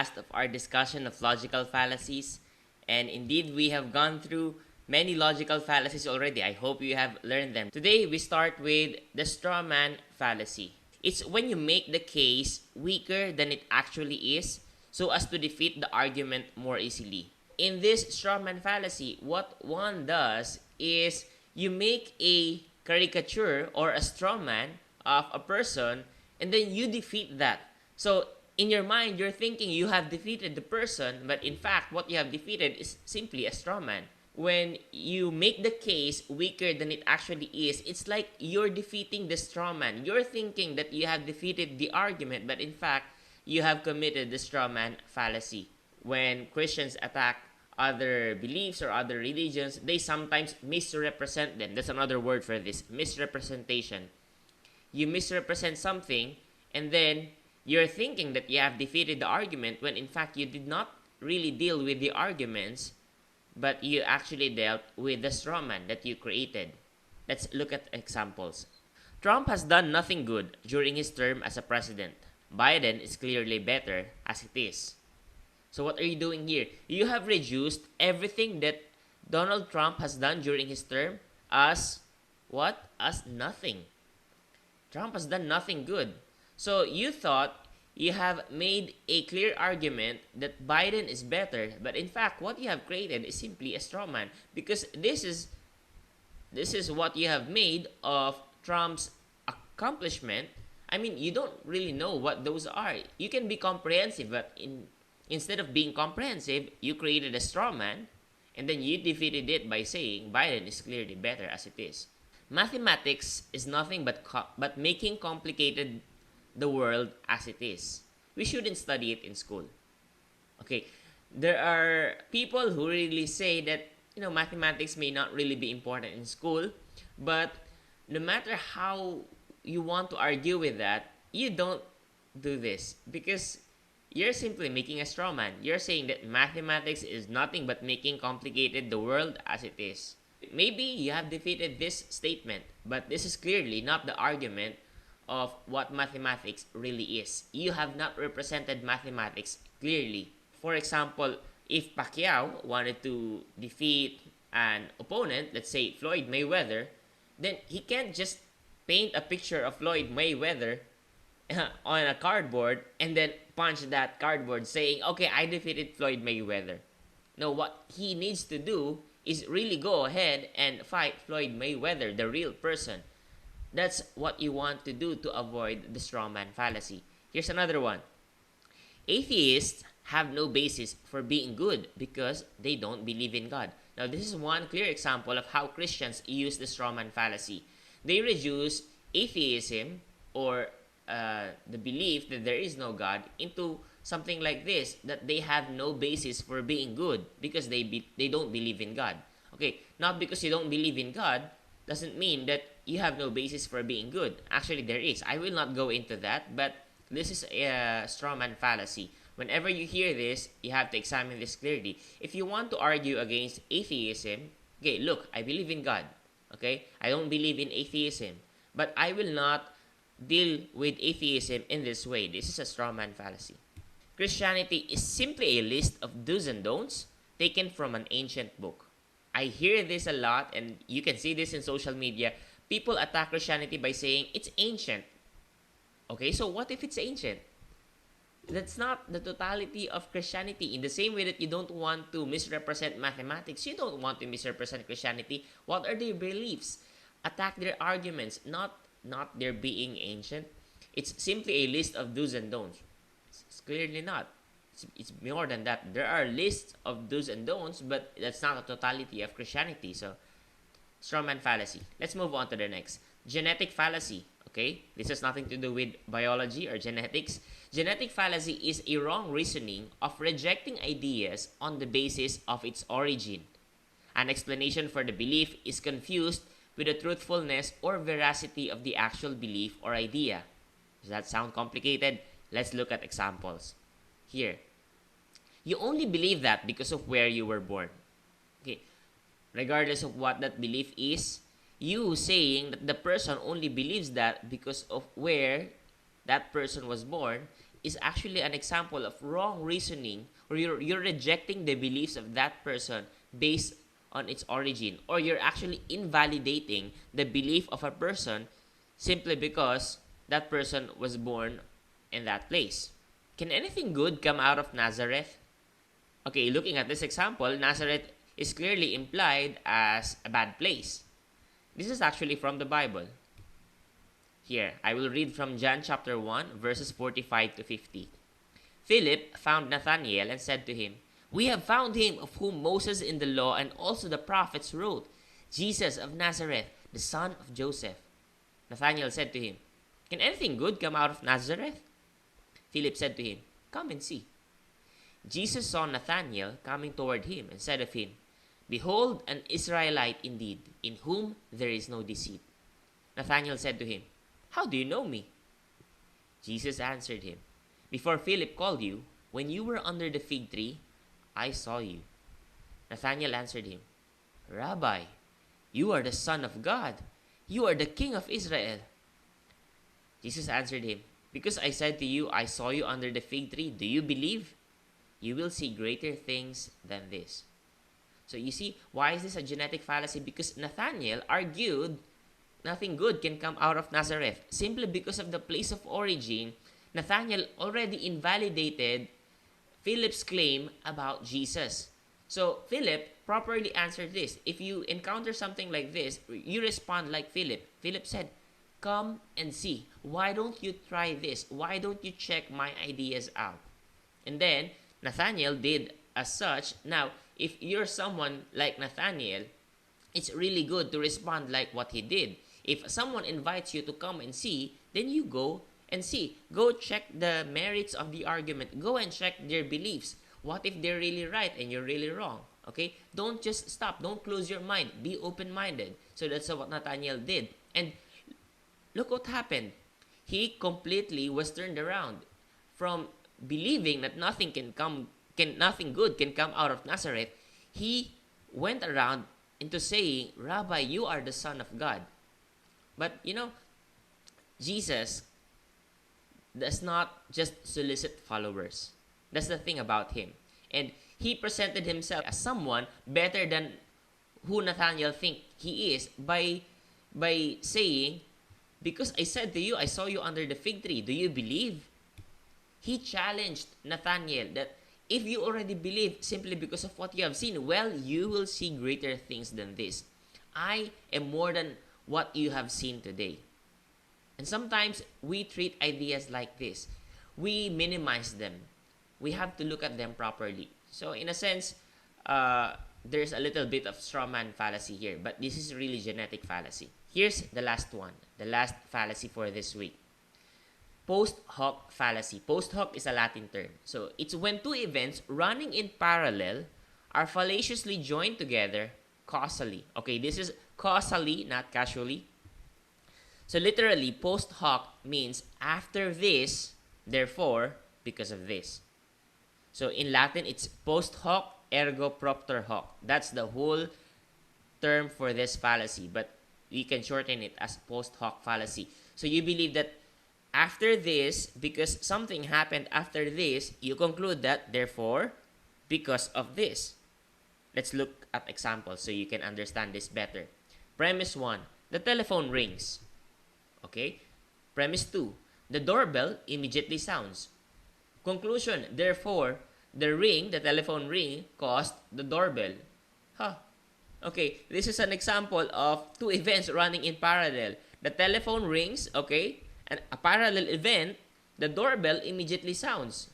last of our discussion of logical fallacies. And indeed, we have gone through many logical fallacies already. I hope you have learned them. Today, we start with the Strawman Fallacy. It's when you make the case weaker than it actually is so as to defeat the argument more easily. In this Strawman Fallacy, what one does is you make a caricature or a strawman of a person and then you defeat that. So in your mind, you're thinking you have defeated the person, but in fact, what you have defeated is simply a strawman. When you make the case weaker than it actually is, it's like you're defeating the strawman. You're thinking that you have defeated the argument, but in fact, you have committed the strawman fallacy. When Christians attack other beliefs or other religions, they sometimes misrepresent them. That's another word for this, misrepresentation. You misrepresent something and then you're thinking that you have defeated the argument when in fact you did not really deal with the arguments, but you actually dealt with the strawman that you created. Let's look at examples. Trump has done nothing good during his term as a president. Biden is clearly better as it is. So what are you doing here? You have reduced everything that Donald Trump has done during his term as what? As nothing. Trump has done nothing good. So you thought you have made a clear argument that Biden is better, but in fact what you have created is simply a straw man, because this is what you have made of Trump's accomplishment. I mean, you don't really know what those are. You can be comprehensive, but instead of being comprehensive, you created a straw man and then you defeated it by saying Biden is clearly better as it is. Mathematics is nothing but making complicated the world as it is. We shouldn't study it in school. Okay, there are people who really say that mathematics may not really be important in school, but no matter how you want to argue with that, you don't do this because you're simply making a straw man. You're saying that mathematics is nothing but making complicated the world as it is. Maybe you have defeated this statement, but this is clearly not the argument of what mathematics really is. You have not represented mathematics clearly. For example, if Pacquiao wanted to defeat an opponent, let's say Floyd Mayweather, then he can't just paint a picture of Floyd Mayweather on a cardboard and then punch that cardboard saying, okay, I defeated Floyd Mayweather. No, what he needs to do is really go ahead and fight Floyd Mayweather, the real person. That's what you want to do to avoid the strawman fallacy. Here's another one. Atheists have no basis for being good because they don't believe in God. Now, this is one clear example of how Christians use the strawman fallacy. They reduce atheism or the belief that there is no God into something like this, that they have no basis for being good because they don't believe in God. Okay, not because you don't believe in God doesn't mean that you have no basis for being good. Actually, there is. I will not go into that, but this is a strawman fallacy. Whenever you hear this, you have to examine this clearly. If you want to argue against atheism, okay, look, I believe in God. Okay, I don't believe in atheism, but I will not deal with atheism in this way. This is a strawman fallacy. Christianity is simply a list of do's and don'ts taken from an ancient book. I hear this a lot, and you can see this in social media. People attack Christianity by saying it's ancient. Okay, so what if it's ancient? That's not the totality of Christianity. In the same way that you don't want to misrepresent mathematics, you don't want to misrepresent Christianity. What are their beliefs? Attack their arguments, not their being ancient. It's simply a list of do's and don'ts. It's clearly not. It's more than that. There are lists of do's and don'ts, but that's not the totality of Christianity. So, strawman fallacy. Let's move on to the next. Genetic fallacy. Okay? This has nothing to do with biology or genetics. Genetic fallacy is a wrong reasoning of rejecting ideas on the basis of its origin. An explanation for the belief is confused with the truthfulness or veracity of the actual belief or idea. Does that sound complicated? Let's look at examples. Here, you only believe that because of where you were born. Okay, regardless of what that belief is, you saying that the person only believes that because of where that person was born is actually an example of wrong reasoning, or you're rejecting the beliefs of that person based on its origin, or you're actually invalidating the belief of a person simply because that person was born in that place. Can anything good come out of Nazareth? Okay, looking at this example, Nazareth is clearly implied as a bad place. This is actually from the Bible. Here, I will read from John chapter 1, verses 45 to 50. Philip found Nathanael and said to him, "We have found him of whom Moses in the law and also the prophets wrote, Jesus of Nazareth, the son of Joseph." Nathanael said to him, "Can anything good come out of Nazareth?" Philip said to him, "Come and see." Jesus saw Nathanael coming toward him and said of him, "Behold, an Israelite indeed, in whom there is no deceit." Nathanael said to him, "How do you know me?" Jesus answered him, "Before Philip called you, when you were under the fig tree, I saw you." Nathanael answered him, "Rabbi, you are the Son of God. You are the King of Israel." Jesus answered him, "Because I said to you, I saw you under the fig tree, do you believe? You will see greater things than this." So you see, why is this a genetic fallacy? Because Nathanael argued nothing good can come out of Nazareth. Simply because of the place of origin, Nathanael already invalidated Philip's claim about Jesus. So Philip properly answered this. If you encounter something like this, you respond like Philip. Philip said, "Come and see. Why don't you try this? Why don't you check my ideas out?" And then Nathanael did as such. Now, if you're someone like Nathanael, it's really good to respond like what he did. If someone invites you to come and see, then you go and see. Go check the merits of the argument. Go and check their beliefs. What if they're really right and you're really wrong? Okay? Don't just stop. Don't close your mind. Be open-minded. So that's what Nathanael did. And look what happened. He completely was turned around from believing that nothing good can come out of Nazareth. He went around into saying, "Rabbi, you are the Son of God." But Jesus does not just solicit followers. That's the thing about him. And he presented himself as someone better than who Nathanael think he is by saying, "Because I said to you, I saw you under the fig tree. Do you believe?" He challenged Nathanael that if you already believe simply because of what you have seen, well, you will see greater things than this. I am more than what you have seen today. And sometimes we treat ideas like this. We minimize them. We have to look at them properly. So in a sense, there's a little bit of Strawman Fallacy here, but this is really genetic fallacy. Here's the last one, the last fallacy for this week. Posthoc Fallacy. Posthoc is a Latin term. So it's when two events running in parallel are fallaciously joined together causally. Okay, this is causally, not casually. So literally, post hoc means after this, therefore, because of this. So in Latin, it's post hoc ergo propter hoc. That's the whole term for this fallacy, but we can shorten it as post hoc fallacy. So you believe that after this, because something happened after this, you conclude that, therefore, because of this. Let's look at examples so you can understand this better. Premise 1, the telephone rings. Okay? Premise 2, the doorbell immediately sounds. Conclusion, therefore, the telephone ring, caused the doorbell. Okay, this is an example of two events running in parallel. The telephone rings, okay, and a parallel event, the doorbell immediately sounds.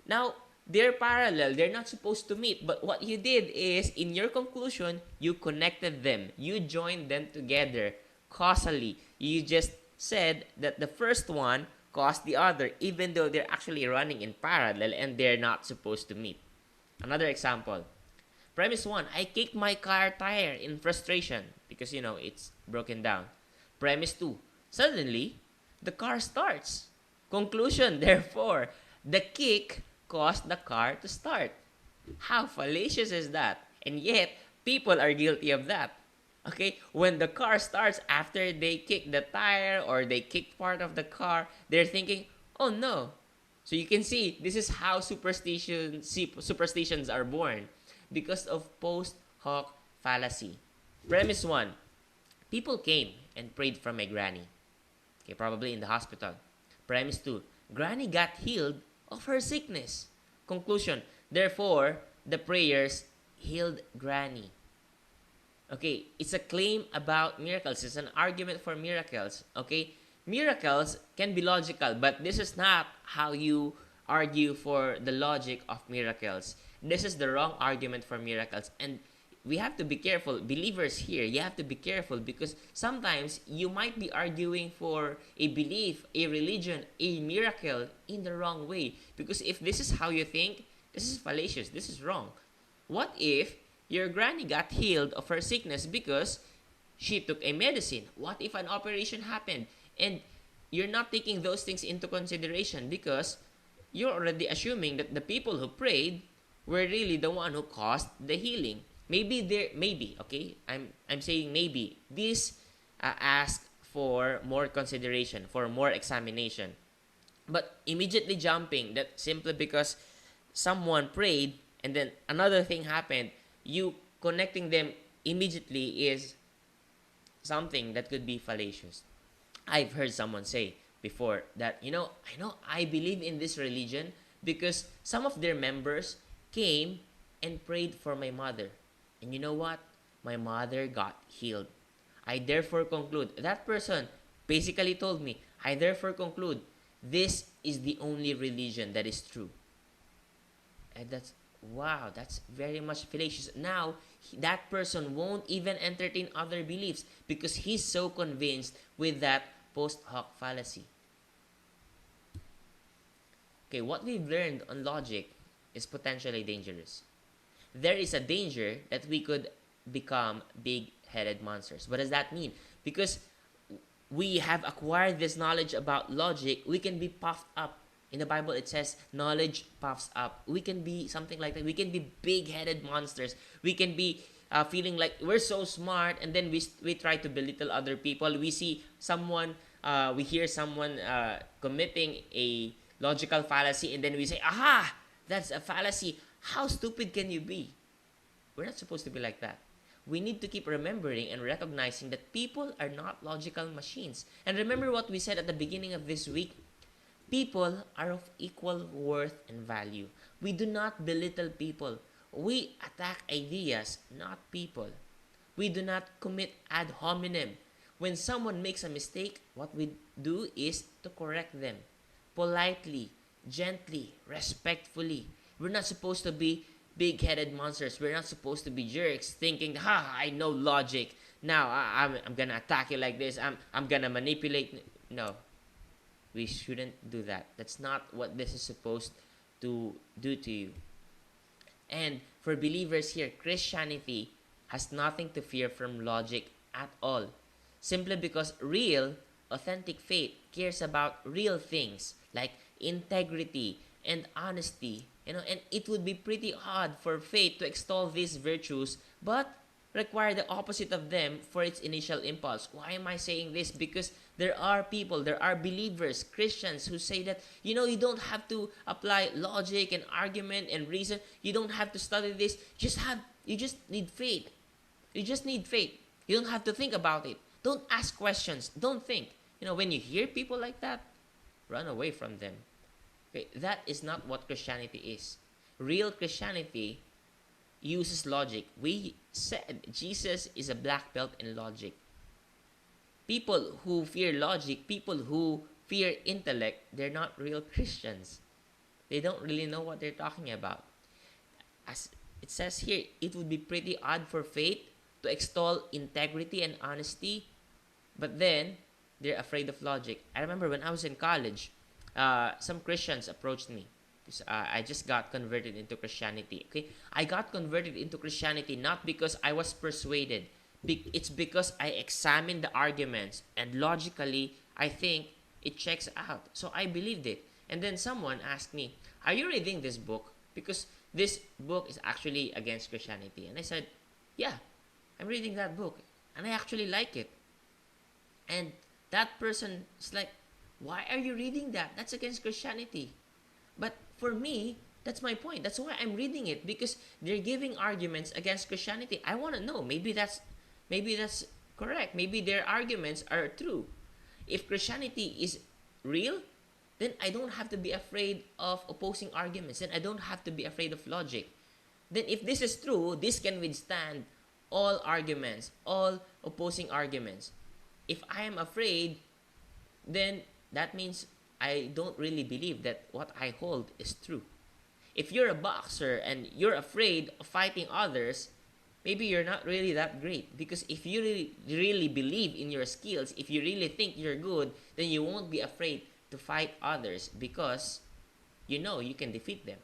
Now, they're parallel, they're not supposed to meet, but what you did is, in your conclusion, you connected them. You joined them together causally. You just said that the first one caused the other, even though they're actually running in parallel and they're not supposed to meet. Another example. Premise 1, I kicked my car tire in frustration because, it's broken down. Premise 2, suddenly, the car starts. Conclusion, therefore, the kick caused the car to start. How fallacious is that? And yet, people are guilty of that. Okay, when the car starts after they kick the tire or they kick part of the car, they're thinking, oh no, So you can see this is how superstitions are born because of post hoc fallacy. Premise 1. People came and prayed for my granny. Okay, probably in the hospital. Premise 2. Granny got healed of her sickness. Conclusion. Therefore, the prayers healed granny. Okay, it's a claim about miracles. It's an argument for miracles. Okay, miracles can be logical, but this is not how you argue for the logic of miracles. This is the wrong argument for miracles. And we have to be careful. Believers here, you have to be careful because sometimes you might be arguing for a belief, a religion, a miracle in the wrong way. Because if this is how you think, this is fallacious. This is wrong. What if your granny got healed of her sickness because she took a medicine? What if an operation happened? And you're not taking those things into consideration because you're already assuming that the people who prayed were really the one who caused the healing. Maybe, okay? I'm saying maybe. This ask for more consideration, for more examination. But immediately jumping that simply because someone prayed and then another thing happened, you connecting them immediately is something that could be fallacious. I've heard someone say before that, I believe in this religion because some of their members came and prayed for my mother. And you know what? My mother got healed. I therefore conclude, that person basically told me, I therefore conclude, this is the only religion that is true. And that's very much fallacious. Now, that person won't even entertain other beliefs because he's so convinced with that post hoc fallacy. Okay, what we've learned on logic is potentially dangerous. There is a danger that we could become big-headed monsters. What does that mean? Because we have acquired this knowledge about logic, we can be puffed up. In the Bible, it says, knowledge puffs up. We can be something like that. We can be big-headed monsters. We can be feeling like we're so smart, and then we try to belittle other people. We see someone, we hear someone committing a logical fallacy, and then we say, aha, that's a fallacy. How stupid can you be? We're not supposed to be like that. We need to keep remembering and recognizing that people are not logical machines. And remember what we said at the beginning of this week. People are of equal worth and value. We do not belittle people. We attack ideas, not people. We do not commit ad hominem. When someone makes a mistake, what we do is to correct them. Politely, gently, respectfully. We're not supposed to be big-headed monsters. We're not supposed to be jerks thinking, I know logic. Now, I'm going to attack you like this. I'm going to manipulate. No. We shouldn't do that. That's not what this is supposed to do to you. And for believers here, Christianity has nothing to fear from logic at all. Simply because real, authentic faith cares about real things like integrity and honesty. And it would be pretty odd for faith to extol these virtues, but require the opposite of them for its initial impulse. Why am I saying this? Because there are people, there are believers, Christians who say that, you don't have to apply logic and argument and reason. You don't have to study this. You just need faith. You just need faith. You don't have to think about it. Don't ask questions. Don't think. When you hear people like that, run away from them. Okay, that is not what Christianity is. Real Christianity uses logic. We said Jesus is a black belt in logic. People who fear logic, people who fear intellect, they're not real Christians. They don't really know what they're talking about. As it says here, it would be pretty odd for faith to extol integrity and honesty, but then they're afraid of logic. I remember when I was in college, some Christians approached me. I just got converted into Christianity. Okay, I got converted into Christianity not because I was persuaded. It's because I examined the arguments and logically I think it checks out. So I believed it. And then someone asked me, "Are you reading this book? Because this book is actually against Christianity." And I said, "Yeah, I'm reading that book, and I actually like it." And that person is like, "Why are you reading that? That's against Christianity." But for me, that's my point. That's why I'm reading it, because they're giving arguments against Christianity. I want to know, maybe that's correct. Maybe their arguments are true. If Christianity is real, then I don't have to be afraid of opposing arguments. Then I don't have to be afraid of logic. Then if this is true, this can withstand all arguments, all opposing arguments. If I am afraid, then that means I don't really believe that what I hold is true. If you're a boxer and you're afraid of fighting others, maybe you're not really that great. Because if you really believe in your skills, if you really think you're good, then you won't be afraid to fight others, because you know you can defeat them.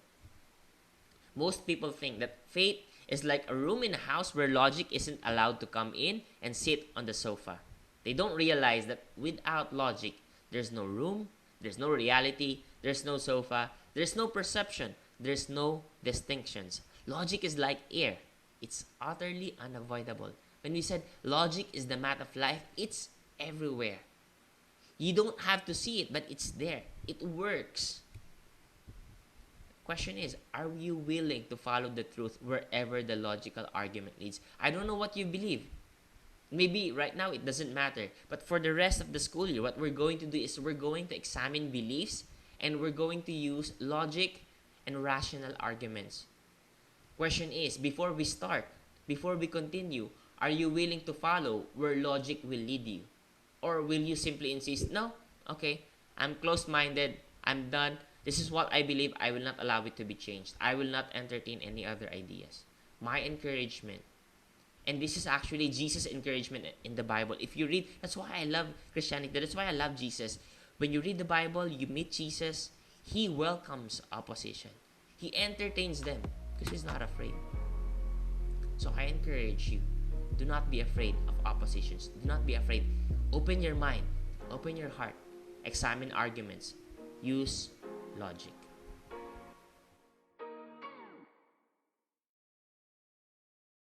Most people think that faith is like a room in a house where logic isn't allowed to come in and sit on the sofa. They don't realize that without logic, there's no room, there's no reality, there's no sofa, there's no perception, there's no distinctions. Logic is like air. It's utterly unavoidable. When we said logic is the math of life, it's everywhere. You don't have to see it, but it's there. It works. Question is, are you willing to follow the truth wherever the logical argument leads? I don't know what you believe. Maybe right now it doesn't matter. But for the rest of the school year, what we're going to do is we're going to examine beliefs, and we're going to use logic and rational arguments. Question is, before we start, before we continue, are you willing to follow where logic will lead you? Or will you simply insist, no, okay, I'm closed-minded, I'm done, this is what I believe, I will not allow it to be changed. I will not entertain any other ideas. My encouragement, and this is actually Jesus' encouragement in the Bible. If you read, that's why I love Christianity, that's why I love Jesus. When you read the Bible, you meet Jesus, He welcomes opposition. He entertains them because He's not afraid. So I encourage you, do not be afraid of oppositions. Do not be afraid. Open your mind, open your heart, examine arguments, use logic.